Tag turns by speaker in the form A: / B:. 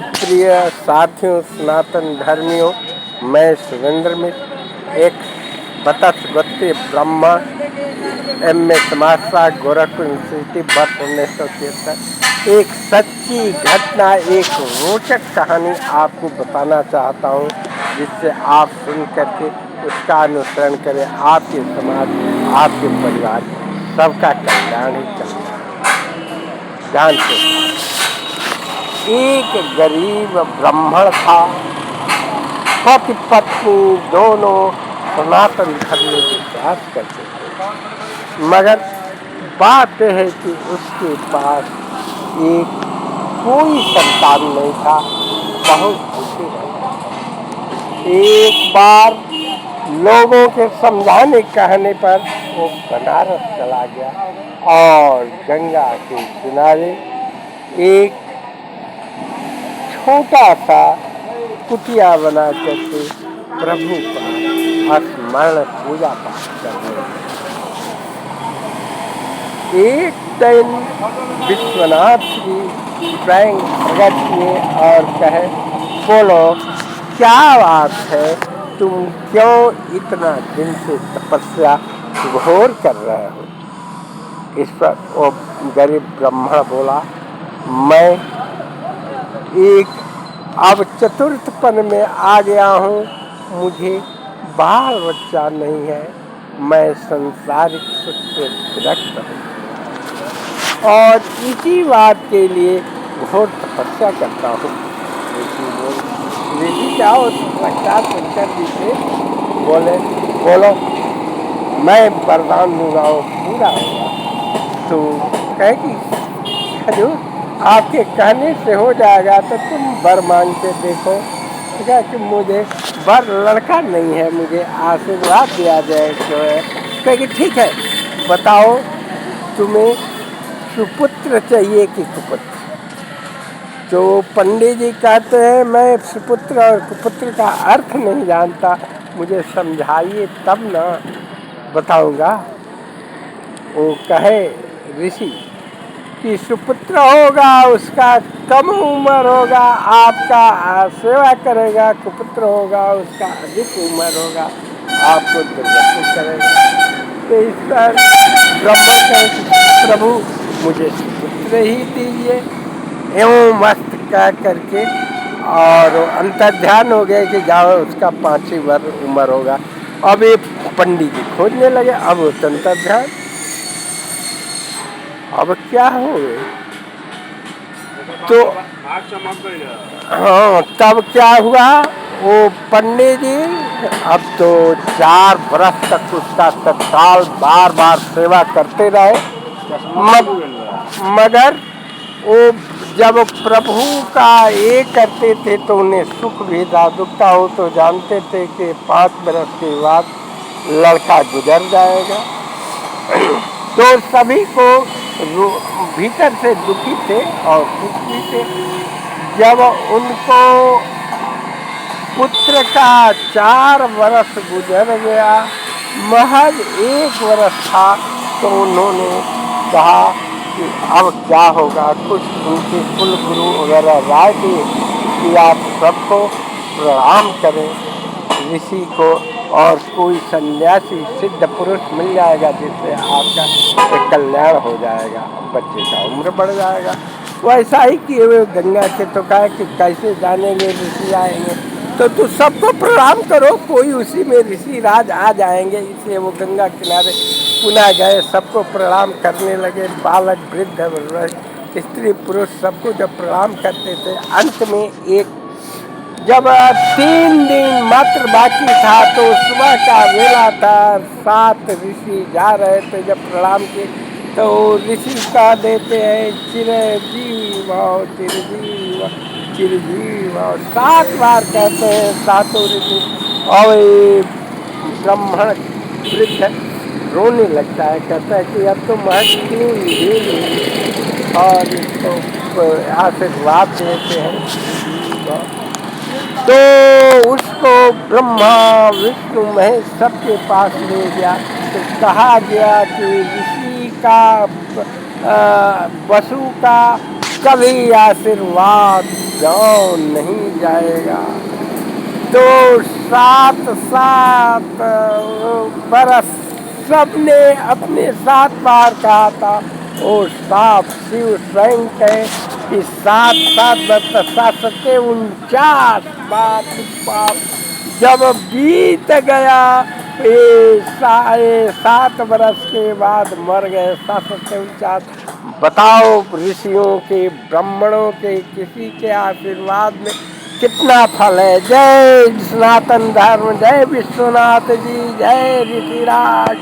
A: प्रिय साथियों, सनातन धर्मियों, मैं सुरेंद्र मिश्र, एक बतस्वती ब्रह्मा, एम.ए. समाजशास्त्र, गोरखपुर यूनिवर्सिटी, वर्ष 1973। एक सच्ची घटना, एक रोचक कहानी आपको बताना चाहता हूँ, जिससे आप सुन करके उसका अनुसरण करें। आपके समाज, आपके परिवार, सबका कल्याण ही कल्याण। ध्यान से, एक गरीब ब्राह्मण था। पति पत्नी दोनों सनातन धर्म में विश्वास करते थे, मगर बात यह है कि उसके पास एक कोई संतान नहीं था। बहुत दुखी रहता। एक बार लोगों के समझाने कहने पर वो बनारस चला गया और गंगा के किनारे एक छोटा सा कुटिया बना करके प्रभु का स्मरण पूजा पाठ कर रहे हैं। एक दिन विश्वनाथ जी स्वयं प्रकट हुए और कहे, बोलो क्या बात है, तुम क्यों इतना दिन से तपस्या घोर कर रहे हो। इस पर वो गरीब ब्राह्मण बोला, मैं एक अब चतुर्थपन में आ गया हूँ, मुझे बाल बच्चा नहीं है, मैं संसारिक सुख से विरक्त हूँ और इसी बात के लिए घोर तपस्या करता हूँ। ऋषि क्या हो सकता शंकर जी से बोले, बोलो मैं वरदान दूंगा, वो पूरा होगा। तो कहे कि हजूर आपके कहने से हो जाएगा, तो तुम वर मांग के देखो। क्या कि मुझे वर लड़का नहीं है, मुझे आशीर्वाद दिया जाए जो है। कहे कि ठीक है, बताओ तुम्हें सुपुत्र चाहिए कि कुपुत्र। तो पंडित जी कहते हैं, मैं सुपुत्र और कुपुत्र का अर्थ नहीं जानता, मुझे समझाइए तब ना बताऊंगा। वो कहे ऋषि कि सुपुत्र होगा उसका कम उम्र होगा, आपका सेवा करेगा। कुपुत्र होगा उसका अधिक उम्र होगा, आपको दुर्गति करेगा। तो इस पर ब्रह्मा कहे, प्रभु मुझे सुपुत्र ही दीजिए। एवं मस्त कह करके और अंतर्ध्यान हो गया कि जाओ उसका 5 वर्ष उम्र होगा। अब ये पंडित जी खोजने लगे, अब वो अंतर्ध्यान, अब क्या हो गए। तो हाँ, तब क्या हुआ, वो पंडित जी अब तो 4 वर्ष तक उसका तत्काल बार बार सेवा करते रहे। मगर वो जब प्रभु का ये करते थे तो उन्हें सुख भी था, दुख का हो तो जानते थे कि 5 वर्ष के बाद लड़का गुजर जाएगा। तो सभी को भीतर से दुखी थे और खुश भी थे। जब उनको पुत्र का 4 वर्ष गुजर गया, महज 1 वर्ष था, तो उन्होंने कहा कि अब क्या होगा। कुछ उनके कुल गुरु वगैरह राय दिए कि आप सबको प्रणाम करें ऋषि को, और कोई सन्यासी सिद्ध पुरुष मिल जाएगा जिससे आपका कल्याण हो जाएगा, बच्चे का उम्र बढ़ जाएगा। वैसा ही किए हुए गंगा के तो कहा कि कैसे जानेंगे ऋषि आएंगे, तो सबको प्रणाम करो, कोई उसी में ऋषि राज आ जाएंगे। इसलिए वो गंगा किनारे पुनः गए, सबको प्रणाम करने लगे। बालक वृद्ध स्त्री पुरुष सबको जब प्रणाम करते थे, अंत में एक जब 3 दिन मात्र बाकी था, तो सुबह का वेला था, 7 ऋषि जा रहे थे। जब प्रणाम किए तो ऋषि कह देते हैं, चिरंजीवी भव चिरंजीवी भव चिरंजीवी भव, 7 बार कहते हैं सातों ऋषि। और ब्राह्मण वृद्ध रोने लगता है, कहता है कि अब तो महज 3 दिन और इसको आशीर्वाद देते हैं। तो उसको ब्रह्मा विष्णु महेश सबके पास ले गया। तो कहा गया कि ऋषि का वसु का कभी आशीर्वाद गाँव नहीं जाएगा। तो 7 बरस सबने अपने साथ पार कहा था। वो साफ शिव स्वयं कहे कि 7 बरस 7 बाप जब बीत गया, ये 7 बरस के बाद मर गए 7 बताओ ऋषियों के ब्राह्मणों के किसी के आशीर्वाद में कितना फल है। जय सनातन धर्म, जय विश्वनाथ जी, जय ऋषिराज।